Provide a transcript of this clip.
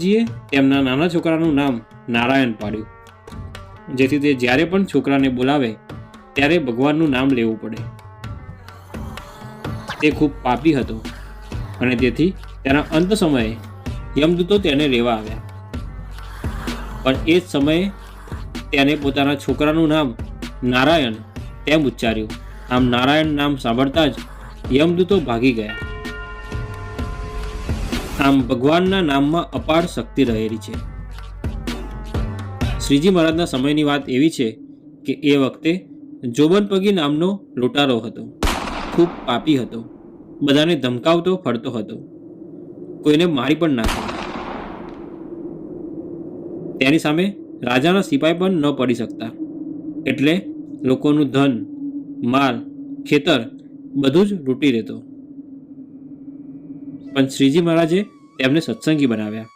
મહારાજજીએ તેમના નાના છોકરાનું નામ નારાયણ પાડ્યું, જેથી તે જ્યારે પણ છોકરાને બોલાવે ત્યારે ભગવાનનું નામ લેવું પડે. તે ખૂબ પાપી હતો અને તેથી તેના અંત સમયે યમદૂતો તેને લેવા આવ્યા. પણ એ જ સમયે તેને પોતાના છોકરાનું નામ નારાયણ તેમ ઉચ્ચાર્યું. આમ નારાયણ નામ સાંભળતા જ યમદૂતો ભાગી ગયા. આમ ભગવાનના નામમાં અપાર શક્તિ રહેલી છે. શ્રીજી મહારાજના સમયની વાત એવી છે કે એ વખતે જોબનપગી નામનો લૂંટારો હતો. ખૂબ પાપી હતો, બધાને ધમકાવતો ફરતો હતો, કોઈને મારી પણ નાખ્યો. તેની સામે રાજાના સિપાઈ પણ ન પડી શકતા, એટલે લોકોનું ધન, માલ, ખેતર બધું જ લૂંટી લેતો. પણ શ્રીજી મહારાજે તેમને સત્સંગી બનાવ્યા.